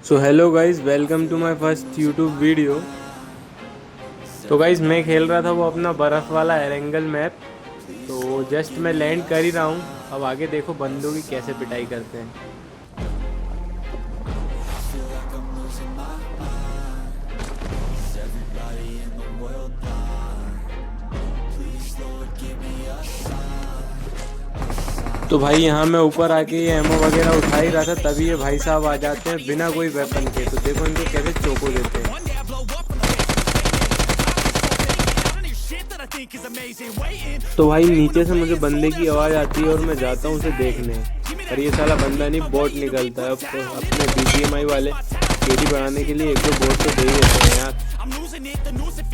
So hello guys, welcome to my first YouTube video. तो guys मैं खेल रहा था वो अपना बर्फ़ वाला एरेंगल मैप। तो जस्ट मैं लैंड कर ही रहा हूँ। अब आगे देखो बंदों की कैसे पिटाई करते हैं। तो भाई यहाँ मैं ऊपर आके ये एमओ वगैरह उठा ही रहा था, तभी ये भाई साहब आ जाते हैं बिना कोई वेपन के। तो देखो इनको कैसे चोको देते हैं। तो भाई नीचे से मुझे बंदे की आवाज़ आती है और मैं जाता हूँ उसे देखने। पर ये साला बंदा नहीं, बॉट निकलता है। अब तो अपने बीजीएमआई वाले केडी बढ़ाने के लिए एक दो बॉट तो दे ही देते हैं यार।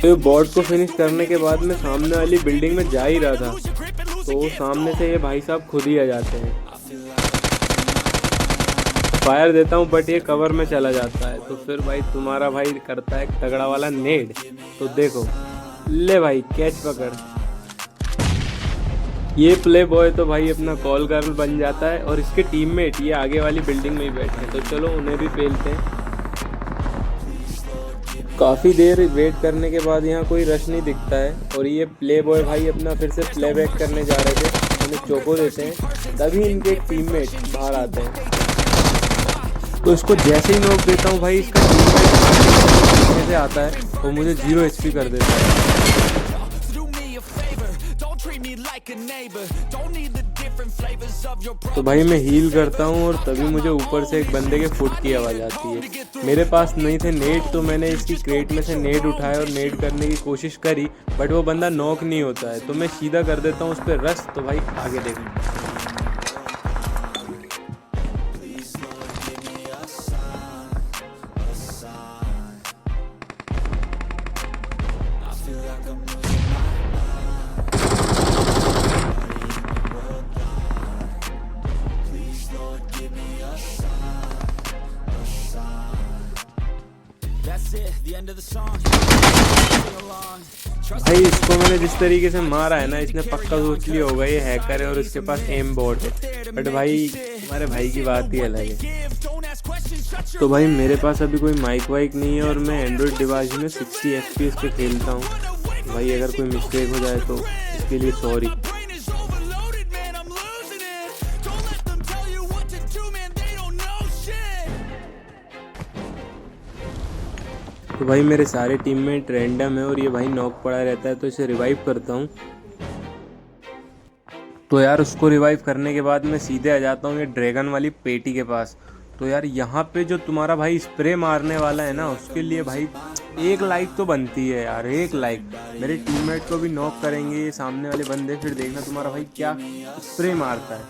तो बॉट को फिनिश करने के बाद मैं सामने वाली बिल्डिंग में जा ही रहा था, तो सामने से ये भाई साहब खुद ही आ जाते हैं। फायर देता हूँ बट ये कवर में चला जाता है। तो फिर भाई तुम्हारा भाई करता है तगड़ा वाला नेड। तो देखो, ले भाई कैच पकड़। ये प्ले बॉय तो भाई अपना कॉल गर्ल बन जाता है और इसके टीममेट ये आगे वाली बिल्डिंग में ही बैठे हैं। तो चलो उन्हें भी पेलते हैं। काफ़ी देर वेट करने के बाद यहाँ कोई रश नहीं दिखता है और ये प्ले बॉय भाई अपना फिर से प्लेबैक करने जा रहे थे। उन्हें चोको देते हैं, तभी इनके एक टीममेट बाहर आते हैं। तो इसको जैसे ही नॉक देता हूँ भाई, इसका टीममेट कैसे आता है और मुझे 0 HP कर देता है। तो भाई मैं हील करता हूँ और तभी मुझे ऊपर से एक बंदे के फुट की आवाज़ आती है। मेरे पास नहीं थे नेट, तो मैंने इसकी क्रेट में से नेट उठाया और नेट करने की कोशिश करी, बट वो बंदा नॉक नहीं होता है। तो मैं सीधा कर देता हूँ उस पर रश। तो भाई आगे देखो। भाई इसको मैंने जिस तरीके से मारा है ना, इसने पक्का सोच लिया होगा ये हैकर है और इसके पास एम बॉट है। बट भाई हमारे भाई की बात ही अलग है। तो भाई मेरे पास अभी कोई माइक वाइक नहीं है और मैं एंड्रॉयड डिवाइस में 60 FPS पे खेलता हूँ। भाई अगर कोई मिस्टेक हो जाए तो इसके लिए सॉरी। तो भाई मेरे सारे टीममेट रैंडम है और ये भाई नॉक पड़ा रहता है, तो इसे रिवाइव करता हूँ। तो यार उसको रिवाइव करने के बाद मैं सीधे आ जाता हूँ ये ड्रैगन वाली पेटी के पास। तो यार यहाँ पे जो तुम्हारा भाई स्प्रे मारने वाला है ना, उसके लिए भाई 1 लाइक तो बनती है यार, 1 लाइक। मेरे टीममेट को भी नॉक करेंगे ये सामने वाले बंदे, फिर देखना तुम्हारा भाई क्या स्प्रे मारता है।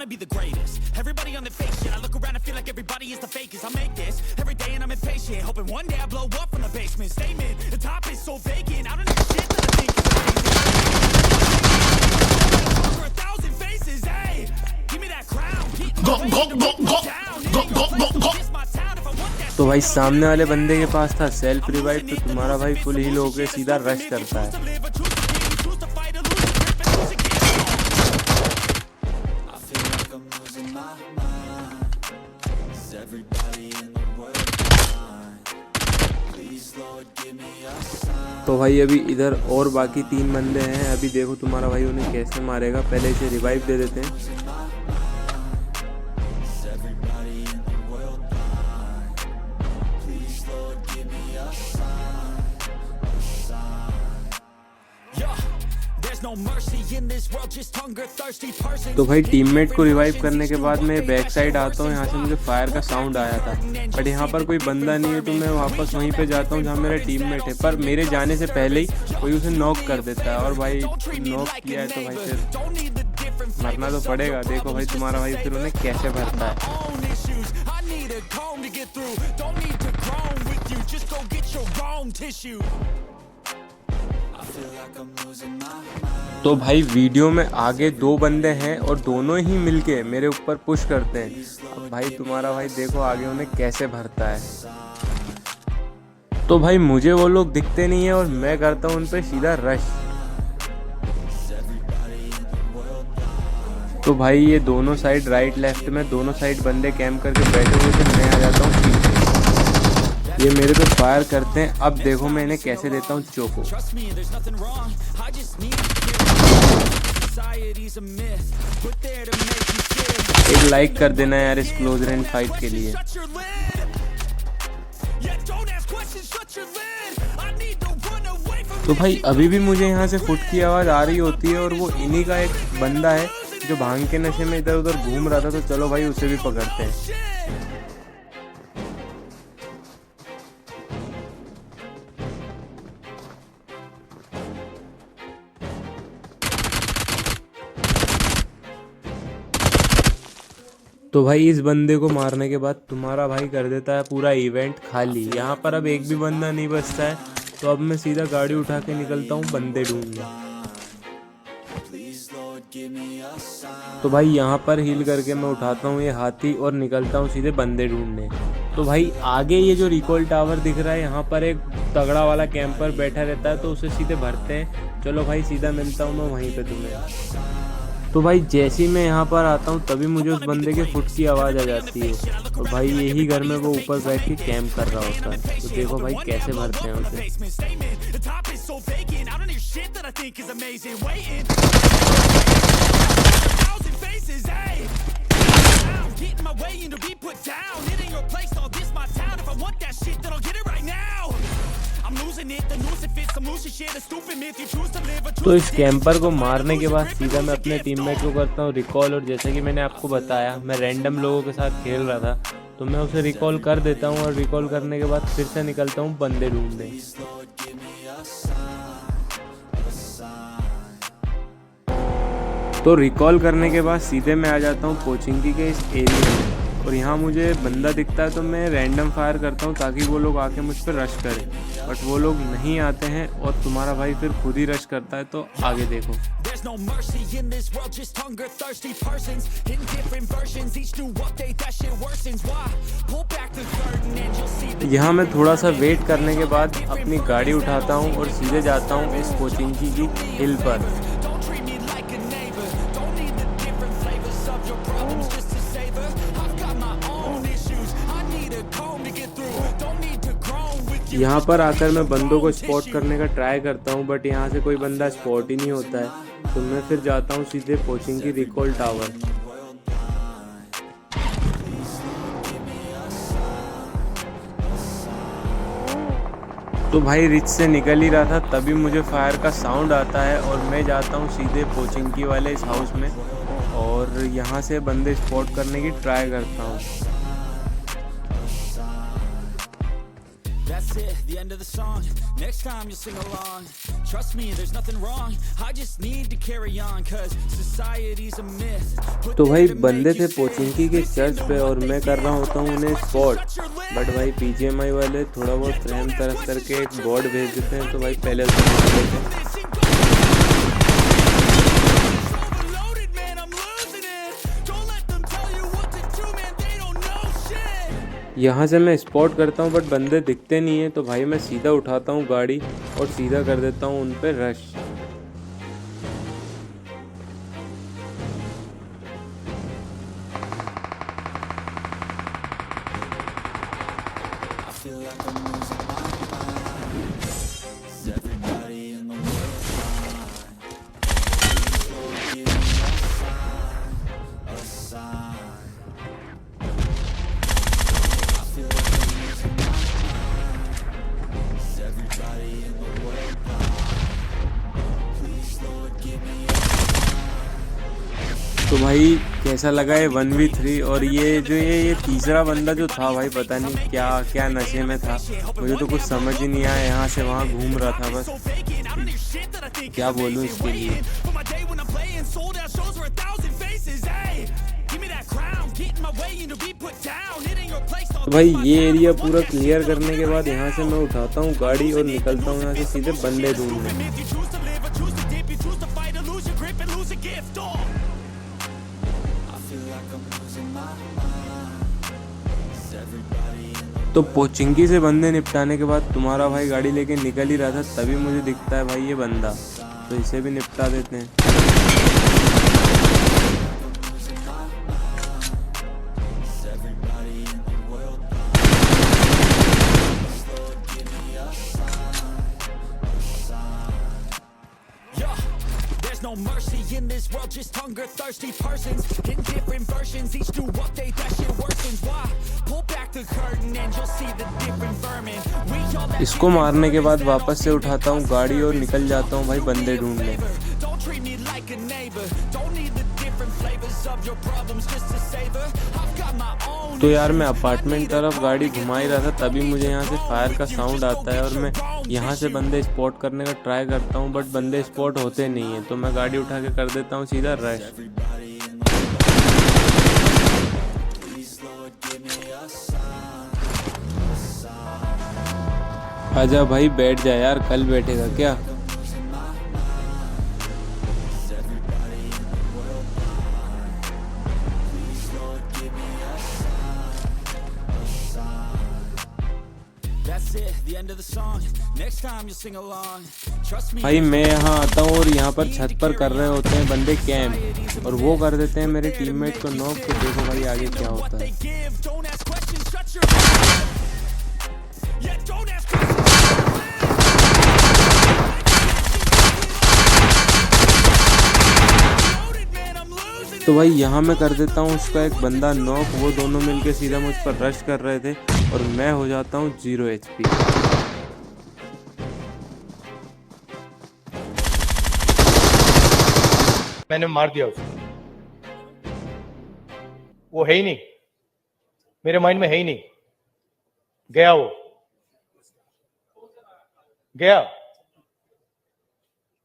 Be the greatest. Everybody on the fake shit. I look around and feel like everybody is the fakest. I make this every day and I'm impatient, hoping one day I blow up from the basement. Statement, the top is so vacant. I don't know shit that I think is amazing. For 1,000 faces, hey, give me that crown. तो भाई सामने वाले बंदे के पास था self revive, तो तुम्हारा भाई फुल हील होकर सीधा रश करता है। तो भाई अभी इधर और बाकी 3 बंदे हैं। अभी देखो तुम्हारा भाई उन्हें कैसे मारेगा। पहले इसे रिवाइव दे देते हैं। तो भाई टीममेट को रिवाइव करने के बाद मैं बैक साइड आता हूँ। यहाँ से मुझे फायर का साउंड आया था, बट यहाँ पर कोई बंदा नहीं है, तो मैं वापस वहीं पे जाता हूँ जहाँ मेरा टीममेट है। पर मेरे जाने से पहले ही कोई उसे नॉक कर देता है और भाई नॉक किया है तो भाई फिर मरना तो पड़ेगा। देखो भाई तुम्हारा भाई फिर उन्हें कैसे भरता है। तो भाई वीडियो में आगे दो बंदे हैं और दोनों ही मिलके मेरे ऊपर पुश करते हैं। अब भाई तुम्हारा भाई देखो आगे उन्हें कैसे भरता है। तो भाई मुझे वो लोग दिखते नहीं है और मैं करता हूँ उन पे सीधा रश। तो भाई ये दोनों साइड राइट लेफ्ट में दोनों साइड बंदे कैंप करके बैठे हुए थे, मैं आ जाता हूँ पीछे। ये मेरे पे फायर करते हैं। अब देखो मैं इन्हें कैसे देता हूँ चोको। एक लाइक कर देना यार इस क्लोज रेंज फाइट के लिए। तो भाई अभी भी मुझे यहाँ से फुट की आवाज़ आ रही होती है और वो इन्हीं का एक बंदा है जो भांग के नशे में इधर उधर घूम रहा था। तो चलो भाई उसे भी पकड़ते हैं। तो भाई इस बंदे को मारने के बाद तुम्हारा भाई कर देता है पूरा इवेंट खाली। यहाँ पर अब एक भी बंदा नहीं बचता है। तो अब मैं सीधा गाड़ी उठा के निकलता हूँ बंदे ढूंढने। तो भाई यहाँ पर हील करके मैं उठाता हूँ ये हाथी और निकलता हूँ सीधे बंदे ढूंढने। तो भाई आगे ये जो रिकॉल टावर दिख रहा है यहाँ पर एक तगड़ा वाला कैंपर बैठा रहता है, तो उसे सीधे भरते हैं। चलो भाई सीधा मिलता हूँ मैं वहीं पे तुम्हें। तो भाई जैसे ही मैं यहाँ पर आता हूँ तभी मुझे उस बंदे के फुट की आवाज़ आ जाती है। और भाई यही घर में वो ऊपर बैठ के कैंप कर रहा होता है। तो देखो भाई कैसे भरते हैं उसे। तो इस कैंपर को मारने के बाद सीधा मैं अपने टीममेट को करता हूँ रिकॉल। और जैसे कि मैंने आपको बताया मैं रैंडम लोगों के साथ खेल रहा था, तो मैं उसे रिकॉल कर देता हूँ और रिकॉल करने के बाद फिर से निकलता हूँ बंदे ढूंढने। तो रिकॉल करने के बाद सीधे मैं आ जाता हूँ पोचिंकी के इस एरिया में। और यहाँ मुझे बंदा दिखता है तो मैं रैंडम फायर करता हूँ ताकि वो लोग आके मुझ पर रश करें। बट वो लोग नहीं आते हैं और तुम्हारा भाई फिर खुद ही रश करता है। तो आगे देखो। यहाँ मैं थोड़ा सा वेट करने के बाद अपनी गाड़ी उठाता हूँ और सीधे जाता हूँ इस पोचिंकी की हिल पर। यहाँ पर आकर मैं बंदों को स्पॉट करने का ट्राई करता हूँ, बट यहाँ से कोई बंदा स्पॉट ही नहीं होता है। तो मैं फिर जाता हूँ सीधे पोचिंकी रिकॉल टावर। तो भाई रिच से निकल ही रहा था तभी मुझे फायर का साउंड आता है और मैं जाता हूँ सीधे पोचिंकी वाले इस हाउस में और यहाँ से बंदे स्पॉट करने की ट्राई करता हूँ। That's it, the end of the song. Next time you'll sing along. Trust me, there's nothing wrong. I just need to carry on, cause society's a myth. तो भाई बंदे थे पोचिंकी के चर्च पे और मैं कर रहा होता हूँ उन्हें स्पॉट। बट भाई BGMI वाले थोड़ा बहुत रहम तरस करके एक बोर्ड भेज देते हैं। तो भाई पहले उसे मार देते हैं। यहाँ से मैं स्पॉट करता हूँ बट बंदे दिखते नहीं है। तो भाई मैं सीधा उठाता हूँ गाड़ी और सीधा कर देता हूँ उन पे रश। तो भाई कैसा लगा ये 1v3। और ये जो ये तीसरा बंदा जो था भाई पता नहीं क्या नशे में था, मुझे तो कुछ समझ ही नहीं आया। यहाँ से वहाँ घूम रहा था, बस क्या बोलूँ इसके लिए। तो भाई ये एरिया पूरा क्लियर करने के बाद यहाँ से मैं उठाता हूँ गाड़ी और निकलता हूँ यहाँ से सीधे बंदे ढूंढने। If you choose to live or choose to dip, you choose to fight or lose your grip and lose a gift. Oh, I feel like I'm losing my mind. Is everybody in तो Pochinki से बंदे निपटाने के बाद तुम्हारा भाई गाड़ी लेके निकल ही रहा था, तभी मुझे दिखता है भाई ये बंदा, तो इसे भी निपटा देते हैं। Yeah, there's no mercy in this world, just hunger-thirsty persons in different versions, each new update that shit worsens. Why? Pull back the curtain and you'll see the different vermin. We all that इसको मारने के बाद वापस से उठाता हूँ गाड़ी और निकल जाता हूँ भाई बंदे ढूंढने। don't treat me like a neighbor. Don't need the different flavors of your problems just to savor. I've got my own. तो यार मैं अपार्टमेंट तरफ गाड़ी घुमा ही रहा था, तभी मुझे यहाँ से फायर का साउंड आता है और मैं यहाँ से बंदे स्पॉट करने का ट्राई करता हूँ, बट बंदे स्पॉट होते नहीं हैं, तो मैं गाड़ी उठा के कर देता हूँ सीधा रश। आजा भाई बैठ जा यार, कल बैठेगा क्या? That's it, the end of the song. Next time you'll sing along. Trust me. भाई मैं यहाँ आता हूँ और यहाँ पर छत पर कर रहे होते हैं बंदे कैंप, और वो कर देते हैं मेरे टीममेट को नॉक। तो देखो भाई आगे क्या होता है। They give, don't ask questions, shut your mouth. Yeah, don't ask questions. तो भाई यहाँ मैं कर देता हूँ उसका एक बंदा नॉक, वो दोनों मिलके सीधा मुझ पर रश कर रहे थे और मैं हो जाता हूँ 0 HP। मैंने मार दिया उसको। वो है ही नहीं, मेरे माइंड में है ही नहीं, गया वो, गया।